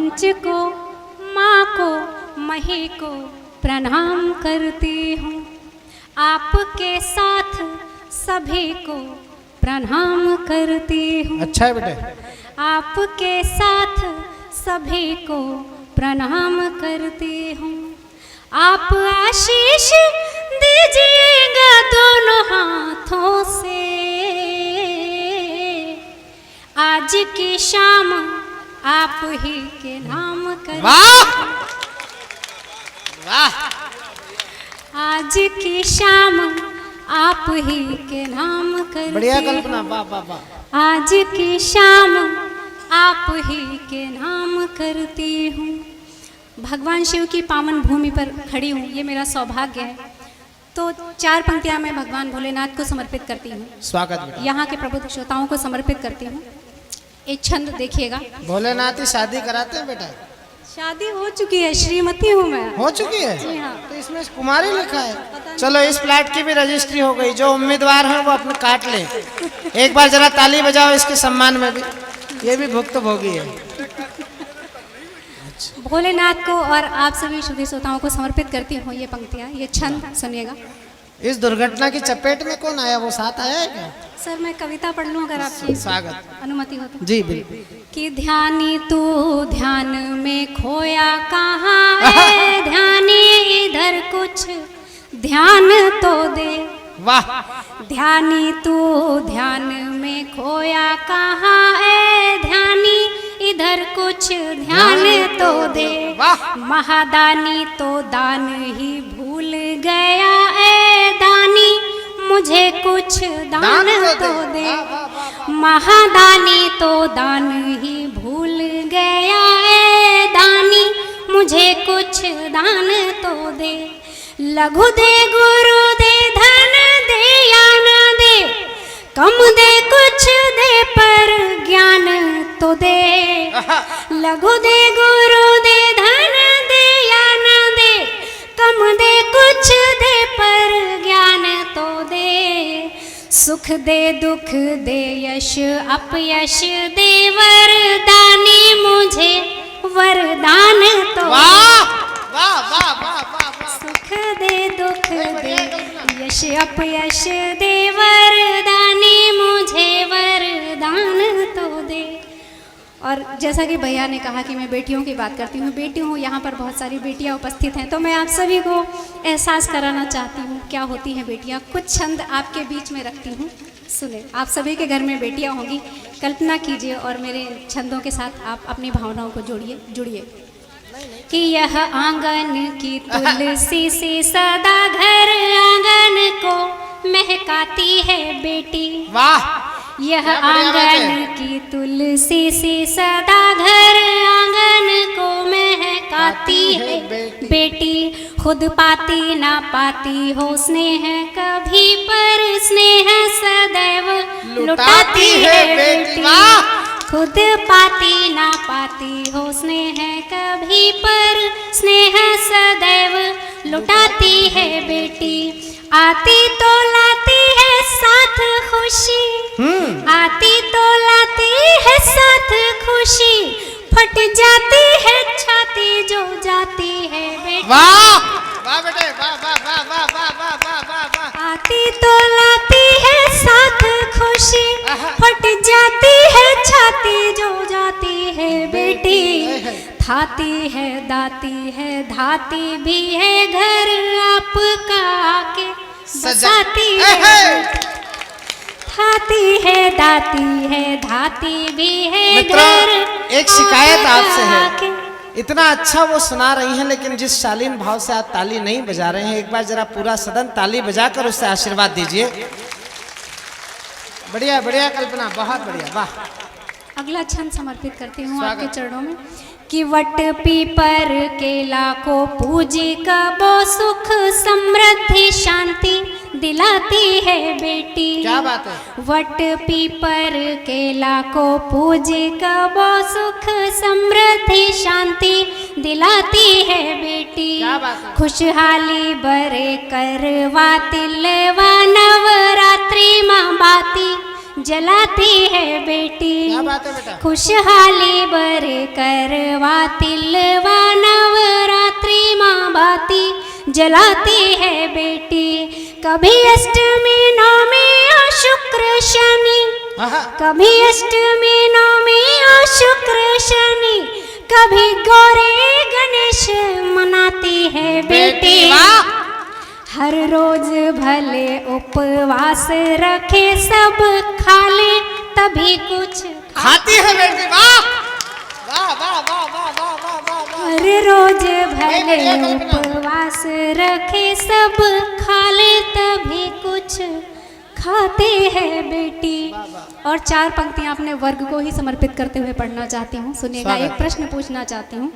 मंच को, माँ को, मही को प्रणाम करती हूँ। आपके साथ सभी को प्रणाम करती हूँ। अच्छा है बेटे। आपके साथ सभी को प्रणाम करती हूँ। आप आशीष दीजिएगा दोनों हाथों से। आज की शाम आप ही के नाम कर। वाह वाह। आज की शाम आप ही के नाम कर। बढ़िया कल्पना, वाह वाह वाह। आज की शाम आप ही के नाम करती हूँ। भगवान शिव की पावन भूमि पर खड़ी हूँ, ये मेरा सौभाग्य है। तो 4 पंक्तियाँ मैं भगवान भोलेनाथ को समर्पित करती हूँ। स्वागत बेटा। यहाँ के प्रबुद्ध श्रोताओं को समर्पित करती हूँ। एक छंद देखिएगा। भोलेनाथ ही शादी कराते हैं बेटा? शादी हो चुकी है, श्रीमती हूँ मैं। हो चुकी है? जी हाँ। तो इसमें कुमारी लिखा है। चलो इस फ्लैट की भी रजिस्ट्री हो गई। जो उम्मीदवार हैं वो अपने काट ले। एक बार जरा ताली बजाओ इसके सम्मान में भी। ये भी भुक्तभोगी है। भोलेनाथ को और आप सभी शुद्ध श्रोताओं को समर्पित करती हूँ ये पंक्तियाँ, ये छंद सुनिएगा। इस दुर्घटना की चपेट में कौन आया? वो साथ आया है क्या? सर मैं कविता पढ़ लूँ अगर आपकी स्वागत। अनुमति हो तो। जी बिल्कुल। कि ध्यानी तू ध्यान में खोया कहाँ है, ध्यानी इधर कुछ ध्यान तो दे। वाह। ध्यानी तू ध्यान में खोया कहाँ है, ध्यानी इधर कुछ ध्यान तो दे। महादानी तो दान ही भूल गया है, दानी मुझे कुछ दान तो दे। महादानी तो दान ही भूल गया है, दानी मुझे कुछ दान तो दे। लघु दे गुरु दे धन दे या न दे, कम दे कुछ दे पर ज्ञान तो दे। लघु दे गुरु दे धन दे या न दे, कम दे कुछ दे पर ज्ञान तो दे। सुख दे दुख दे यश अपयश दे, वरदानी मुझे वरदान तो। वाह वाह वाह वाह वाह। सुख दे दुख दे यश अपयश दे, वरदानी मुझे वरदान तो दे। और जैसा कि भैया ने कहा कि मैं बेटियों की बात करती हूँ, बेटी हूँ, यहाँ पर बहुत सारी बेटियाँ उपस्थित हैं, तो मैं आप सभी को एहसास कराना चाहती हूँ क्या होती हैं बेटियाँ। कुछ छंद आपके बीच में रखती हूँ, सुने। आप सभी के घर में बेटियाँ होंगी, कल्पना कीजिए और मेरे छंदों के साथ आप अपनी भावनाओं को जुड़िए। कि यह आंगन की तुलसी से सदा घर आंगन को महकाती है बेटी। वाह। यह आंगन की तुलसी से सदा घर आंगन को महकाती है बेटी। खुद पाती ना पाती हो स्नेह कभी, पर स्नेह सदैव लुटाती है बेटी। खुद पाती ना पाती हो स्नेह कभी, पर स्नेह सदैव लुटाती है बेटी। आती तो लाती है साथ खुशी, आती तो लाती है साथ खुशी, फट जाती है छाती जो जाती है बेटी। वाह वाह बेटे, वाह वाह वाह वाह वाह वाह वाह वाह वाह। आती तो लाती है साथ खुशी, फट जाती है छाती जो जाती है बेटी। थाती है दाती है धाती भी है, घर आपका आके बसाती है। थाती है दाती है धाती भी है, घर एक शिकायत आपसे है। आके। इतना अच्छा वो सुना रही हैं, लेकिन जिस शालीन भाव से आप ताली नहीं बजा रहे हैं, एक बार जरा पूरा सदन ताली बजाकर उससे आशीर्वाद दीजिए। बढ़िया बढ़िया कल्पना, बहुत बढ़िया, वाह। अगला छंद समर्पित करती हूँ आपके चरणों में। कि वट पीपर केला को पूजी कबो, सुख समृद्धि शांति दिलाती है बेटी। क्या बात है। वट पीपर केला को पूजी कबो, सुख समृद्धि शांति दिलाती है बेटी। क्या बात है। खुशहाली बरे करवा तिलवा, नवरात्रि माँ बाती जलाती है बेटी। क्या बात है बेटा। खुशहाली बरे करवा तिलवा नवरात्रि माँ बाती जलाती है बेटी। कभी अष्टमी नवमी और शुक्र शनि, कभी अष्टमी नवमी और शुक्र शनि, कभी गौरी गणेश मनाती है बेटी। हर रोज भले उपवास रखे सब खा ले तभी कुछ खाती है बेटी। वाह वाह वाह वाह वाह वाह वाह वाह वाह। हर रोज भले उपवास रखे सब खा ले तभी कुछ खाते हैं बेटी। और 4 पंक्तियां अपने वर्ग को ही समर्पित करते हुए पढ़ना चाहती हूँ। सुनिएगा, एक प्रश्न पूछना चाहती हूँ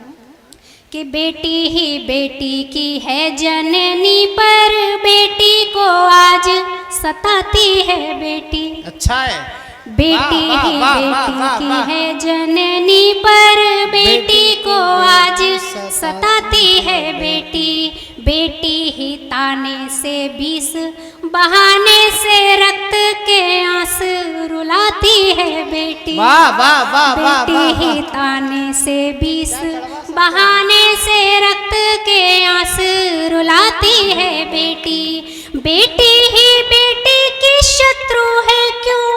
कि बेटी ही बेटी की है जननी पर बेटी को आज सताती है बेटी। अच्छा है। बेटी ही बेटी की है जननी पर बेटी को आज सताती है बेटी। बेटी ही ताने से 20 बहाने से रक्त के आंसू रुलाती है बेटी। वाह वाह वाह वाह। बेटी ही ताने से 20 बहाने से रक्त के आंसू रुलाती है बेटी। बेटी ही बेटी की शत्रु है क्यों,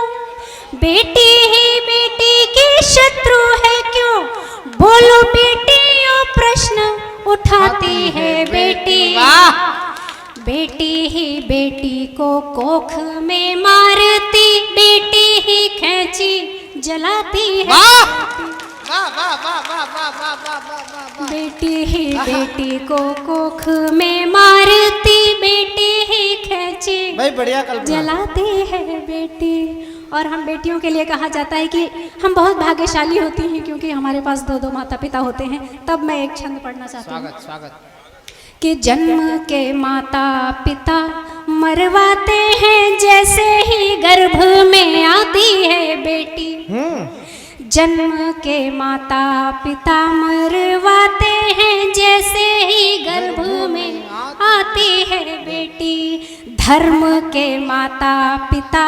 बेटी ही बेटी की शत्रु है क्यों, बोलो बेटियों प्रश्न उठाती है बेटी। बेटी ही बेटी को कोख में मारती, बेटी ही खींची जलाती है। बेटी ही बेटी को कोख में मारती, बेटी ही खींची भाई बढ़िया कल्पना। जलाती है बेटी। और हम बेटियों के लिए कहा जाता है कि हम बहुत भाग्यशाली होती हैं क्योंकि हमारे पास 2 माता पिता होते हैं। तब मैं एक छंद पढ़ना चाहती हूँ स्वागत। कि जन्म के माता पिता मरवाते हैं जैसे ही गर्भ में आती है बेटी। जन्म के माता पिता मरवाते हैं जैसे ही गर्भ में आती है बेटी। धर्म के माता पिता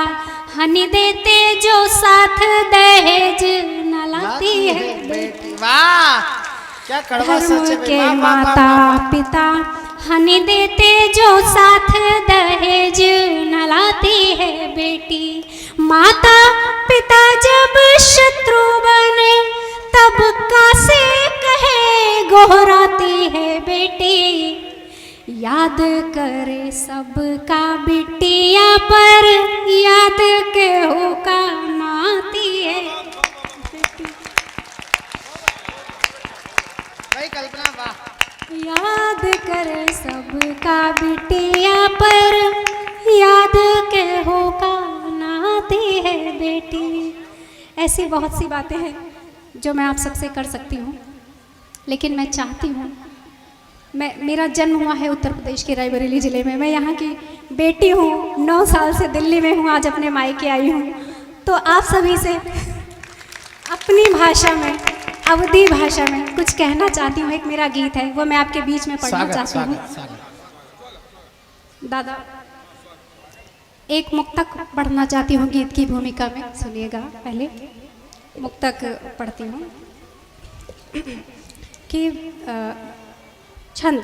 हनी देते जो साथ दहेज न लाती है बेटी। वाह क्या कड़वा सच है। धर्म के माता पिता हनी देते जो साथ दहेज न लाती है बेटी। माता पिता जब शत्रु बने तब कासे कहे गोहराती है बेटी। याद करे सबका बिटिया पर याद के हो का नाती है बेटी। भाई कल्पना वाह। याद करे सबका बिटिया पर याद के हो का नाती है बेटी। ऐसी बहुत सी बातें हैं जो मैं आप सबसे कर सकती हूँ, लेकिन मैं चाहती हूँ, मेरा जन्म हुआ है उत्तर प्रदेश के रायबरेली ज़िले में। मैं यहाँ की बेटी हूँ, 9 साल से दिल्ली में हूँ, आज अपने मायके आई हूँ। तो आप सभी से अपनी भाषा में, अवधी भाषा में कुछ कहना चाहती हूँ। एक मेरा गीत है, वो मैं आपके बीच में पढ़ना चाहती हूँ। दादा एक मुक्तक पढ़ना चाहती हूँ गीत की भूमिका में। सुनिएगा, पहले मुक्तक पढ़ती हूँ कि छंद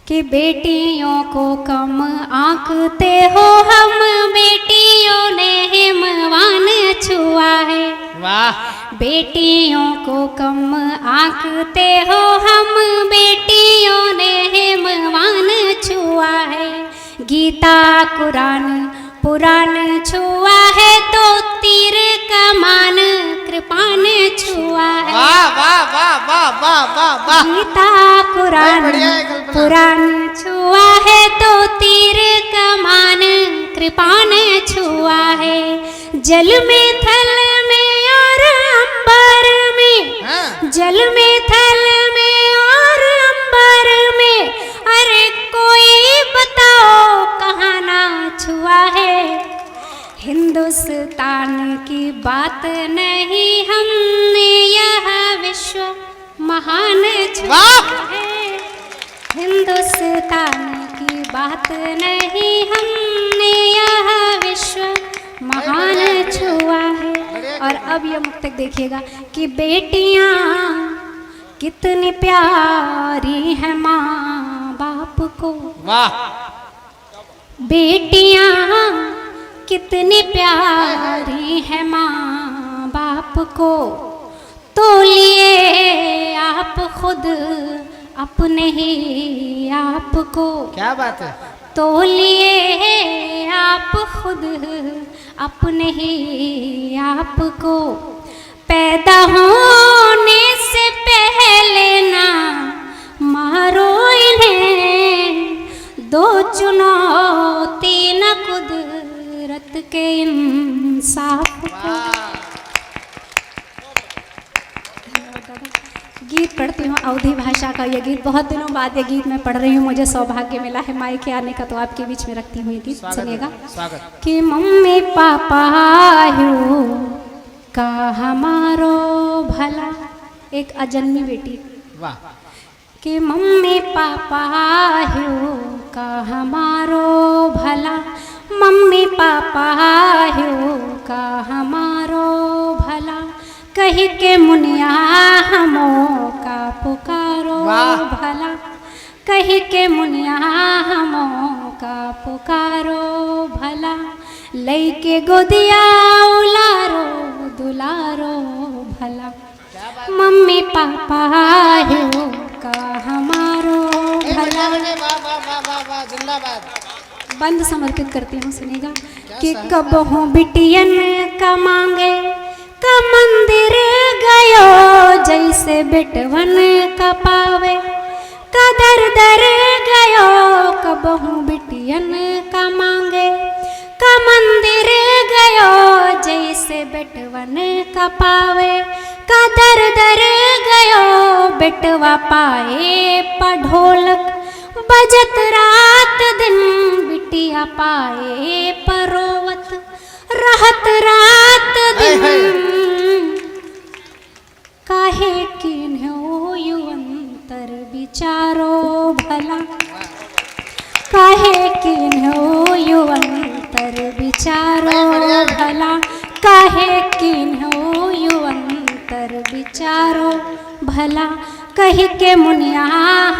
कि बेटियों को कम आंकते हो हम, बेटियों ने हिमवान छुआ है। वाह। बेटियों को कम आंकते हो हम, बेटियों ने हिमवान छुआ है। गीता कुरान पुराण छुआ है तो तीर कमान कृपान छुआ है। वाह वाह वाह वाह वाह वाह वाह। गीता कुरान पुराण छुआ है तो तीर कमान कृपान छुआ है। जल में थल में और अंबर में, जल में थल में और अंबर में, अरे कोई बताओ कहाँ ना छुआ है। हिंदुस्तान की बात नहीं हमने यह विश्व महान छुआ है। हिंदुस्तान की बात नहीं हमने यह विश्व महान छुआ है। और अब यह मुक्तक देखिएगा कि बेटियां कितनी प्यारी है माँ बाप को, वाह, बेटियां कितनी प्यारी है माँ बाप को, तो लिए आप खुद अपने ही आप को, क्या बात है। तो लिए आप खुद अपने ही आप को, पैदा होने से पहले ना मारो इन्हें, दो चुनौती न कुदरत के इंसाफ को। गीत पढ़ती हूँ अवधी भाषा का। यह गीत बहुत दिनों बाद ये गीत मैं पढ़ रही हूँ, मुझे सौभाग्य मिला है माइक के आने का, तो आपके बीच में रखती हूँ ये गीत। सुनिएगा कि मम्मी पापा हो का हमारो भला, एक अजन्मी बेटी, वाह, कि मम्मी पापा हो का हमारो भला, मम्मी पापा हो का हमारो भला, कही के मुनिया हमों का पुकारो भला, कही के मुनिया हमों का पुकारो भला, लई के गोदिया उलारो दुलारो भला, मम्मी पापा हो का हमारो भला। बंद समर्पित करती हूँ, सुनेगा कि कब हो बिटियन का मांगे का मंदिर गयो, जैसे बेटवन का पावे का दर दर गयो, कब हूँ बिटियन का मांगे का मंदिर गयो, जैसे बेटवन का पावे का दर दर गयो, बेटवा पाए पढ़ोलक बजत रात दिन, बिटिया पाए परोवत रहत रात दिन, काहे किन्हो युवंतर विचारो भला, काहे किन्हो युवंतर विचारो भला, काहे किन्हो युवंतर विचारो भला, कही के मुनिया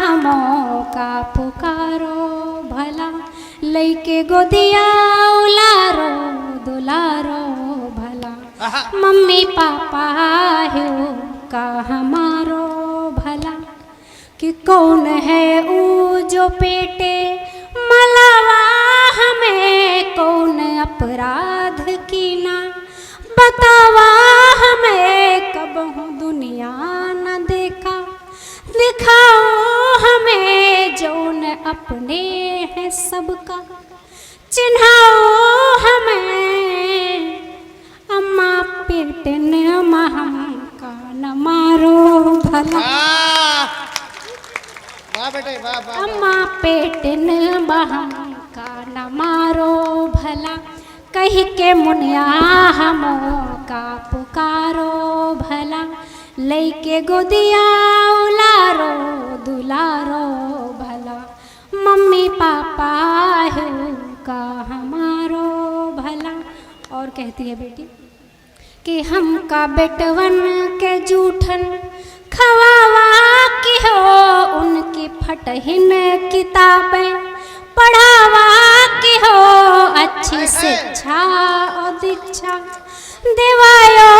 हमों का पुकारो भला, लई के गोदिया उलारो दुलारो भला, मम्मी पापा हो का हमारो भला, कि कौन है ऊ जो पेटे मलावा हमें, कौन अपराध की ना बतावा हमें, कब हूँ दुनिया न देखा दिखाओ हमें, जौन अपने हैं सबका चिन्हाओ हमें, अम्मा पेटन महम का न मारो भला, अम्मा पेटन महम का न मारो भला, कही के मुनिया हमों का पुकारो भला, लई के गोदिया उलारो दुलारो भला, मम्मी पापा हो का हमारो भला। और कहती है बेटी कि हमका बेटवन के जूठन खवावा की हो, उनकी फटहिन किताबें पढ़ावा की हो, अच्छी शिक्षा और दीक्षा दिवायो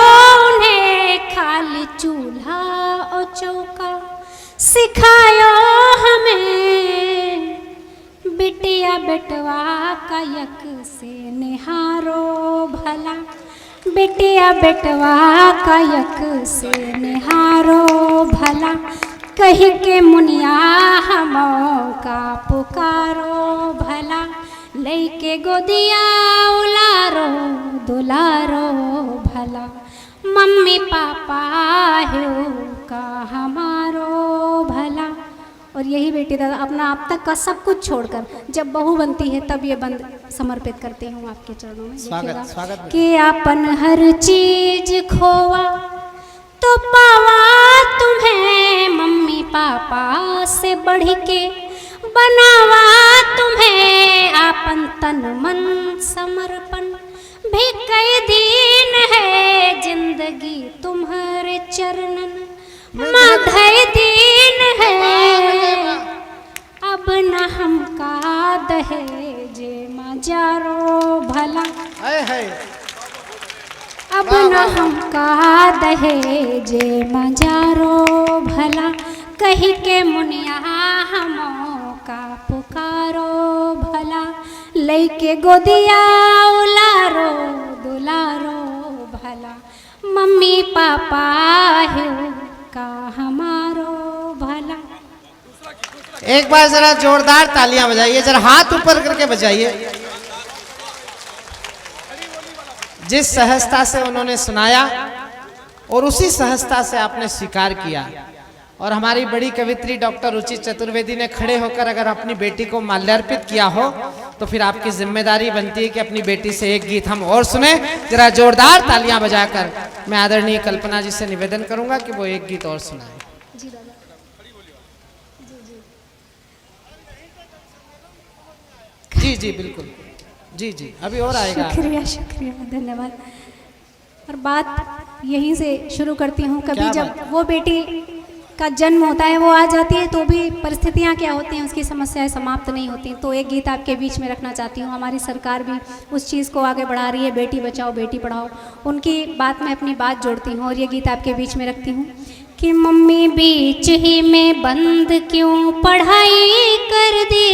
उन्हें, खाली चूल्हा और चौका सिखायो हमें, बिटिया बेटवा का यक से निहारो भला, बिटिया बेटवा का यक से निहारो भला, कही के मुनिया हमों का पुकारो भला, लई के गोदिया उलारो दुलारो भला, मम्मी पापा हो का हमारो भला। और यही बेटी दादा अपना आप तक का सब कुछ छोड़कर जब बहू बनती है तब ये बंद समर्पित करती हूँ आपके चरणों में। स्वागत, स्वागत कि अपन हर चीज खोवा तो पावा तुम्हें, मम्मी पापा से बढ़ के बनावा तुम्हें, आपन तन मन समर्पण भी कई दिन है जिंदगी तुम्हारे चरणन माधय दिन है, अब न हमका दहेजे मजारो भला, अब न हमका दहेजे मजारो भला, कही के मुनिया हमों का पुकारो भला, लइके गोदिया उलारो दुलारो भला, मम्मी पापा है का हमारो भला। एक बार जरा जोरदार तालियां बजाइए, जरा हाथ ऊपर करके बजाइए। जिस सहजता से उन्होंने सुनाया और उसी सहजता से आपने स्वीकार किया, और हमारी बड़ी कवित्री डॉक्टर रुचि चतुर्वेदी ने खड़े होकर अगर अपनी बेटी को माल्यार्पित किया हो तो फिर आपकी जिम्मेदारी बनती है कि अपनी बेटी से एक गीत हम और सुने। जरा जोरदार तालियां बजाकर मैं आदरणीय कल्पना जी से निवेदन करूंगा कि वो एक गीत और सुनाए। जी जी बिल्कुल, जी जी अभी और आएगा। शुक्रिया शुक्रिया, धन्यवाद। और बात यहीं से शुरू करती हूँ। कभी जब वो बेटी का जन्म होता है, वो आ जाती है, तो भी परिस्थितियाँ क्या होती हैं, उसकी समस्याएं समाप्त नहीं होती। तो एक गीत आपके बीच में रखना चाहती हूँ। हमारी सरकार भी उस चीज़ को आगे बढ़ा रही है, बेटी बचाओ बेटी पढ़ाओ, उनकी बात में अपनी बात जोड़ती हूँ और ये गीत आपके बीच में रखती हूँ कि मम्मी बीच ही में बंद क्यों पढ़ाई कर दी,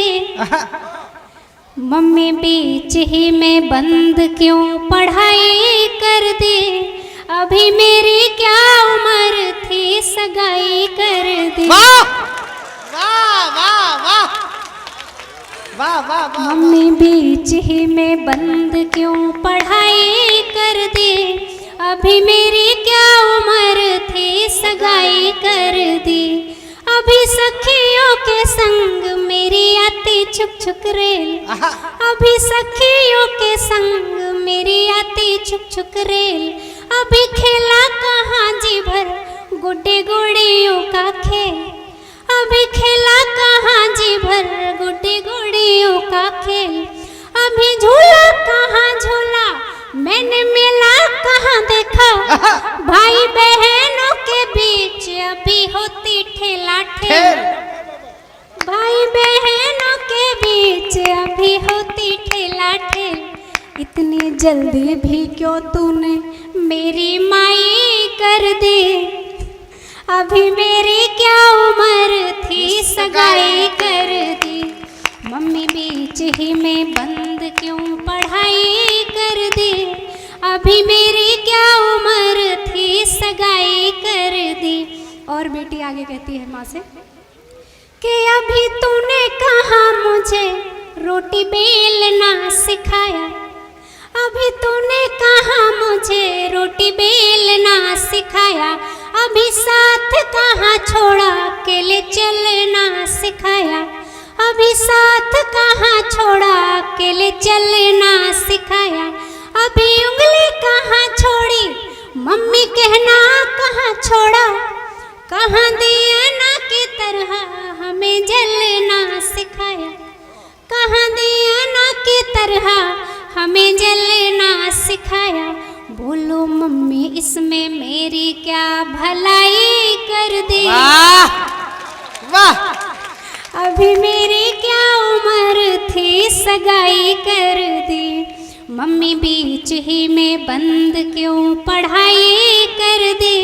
मम्मी बीच ही में बंद क्यों पढ़ाई कर दी, अभी मेरी क्या उम्र थी सगाई कर दी। वाह वाह वाह वाह वाह वाह वाह। मम्मी बीच ही में बंद क्यों पढ़ाई कर दी, अभी मेरी क्या उम्र थी सगाई कर दी, अभी सखियों के संग मेरी आती छुक छुक रेल, अभी सखियों के संग मेरी आती छुक छुक रेल, अभी खेला कहाँ जी भर गुड्डे गुड़ियों का खेल, अभी खेला कहाँ जी भर गुड्डे गुड़ियों का खेल, अभी झूला कहाँ झूला मैंने मेला कहाँ देखा, भाई बहनों के बीच अभी होती ठेला ठेल, भाई बहनों के बीच अभी होती ठेला ठेल, इतनी जल्दी भी क्यों तूने मेरी माई कर दी, अभी मेरी क्या उम्र थी सगाई कर दी, मम्मी बीच ही में बंद क्यों पढ़ाई कर दी, अभी मेरी क्या उम्र थी सगाई कर दी। और बेटी आगे कहती है माँ से कि अभी तूने कहा मुझे रोटी बेलना सिखाया, अभी तूने कहा मुझे रोटी बेलना सिखाया, अभी साथ कहाँ छोड़ा अकेले चलना सिखाया, अभी साथ कहाँ छोड़ा अकेले चलना सिखाया, अभी उंगली कहाँ छोड़ी मम्मी कहना कहाँ छोड़ा, कहाँ दिया ना की तरह हमें जलना सिखाया, कहाँ दिया ना की तरह हमें जलना सिखाया, बोलो मम्मी इसमें मेरी क्या भलाई कर दी, वाह वाह। अभी मेरी क्या उम्र थी सगाई कर दी, मम्मी बीच ही में बंद क्यों पढ़ाई कर दी,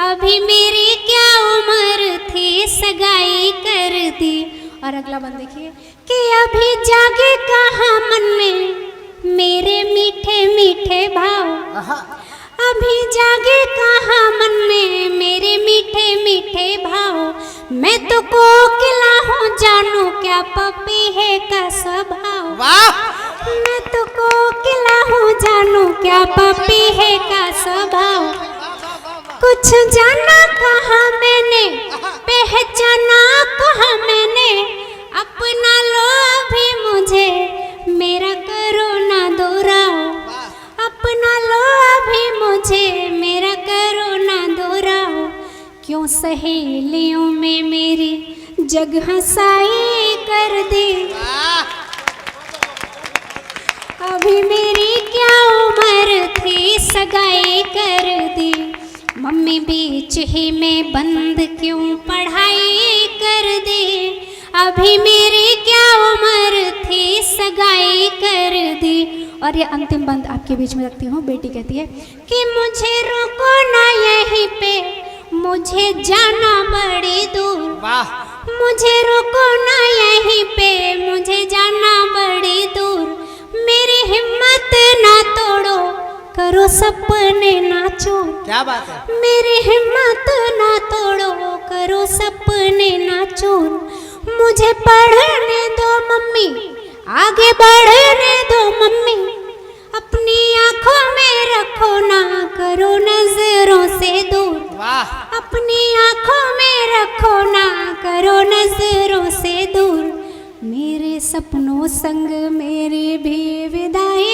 अभी मेरी क्या उम्र थी सगाई कर दी। और अगला बंद देखिए कि अभी जागे कहाँ मन में मेरे मीठे मीठे भाव, अभी जागे कहाँ मन में मेरे मीठे मीठे भाव, मैं तो कोकिला हूँ जानू क्या पपीहे का स्वभाव, मैं तो कोकिला हूँ जानू क्या पपीहे का स्वभाव, कुछ जाना कहाँ मैंने पहचाना कहाँ मैंने, अपना लो अभी मुझे मेरा करो ना दोहराओ, अपना लो अभी मुझे मेरा करो ना दोहराओ, क्यों सहेलियों में मेरी जगह साई कर दी, अभी मेरी क्या उम्र सगाई कर दी। मम्मी बीच ही में बंद क्यों पढ़ाई कर दी। अभी मेरी क्या उम्र थी सगाई कर दी। और ये अंतिम बंद आपके बीच में रखती हूँ। बेटी कहती है कि मुझे रोको ना यहीं पे, मुझे जाना बड़ी दूर। वाह। मुझे रोको ना यहीं पे, मुझे जाना बड़ी दूर। मेरी हिम्मत ना तोड़ो, करो सपने ना चोर। क्या बात है। मेरी हिम्मत ना तोड़ो, करो सपने ना चोर। मुझे पढ़ने दो मम्मी, आगे बढ़ने दो मम्मी। अपनी आंखों में रखो ना, करो नजरों से दूर। वाह। अपनी आंखों में रखो ना, करो नजरों से दूर। मेरे सपनों संग मेरी भी विदाई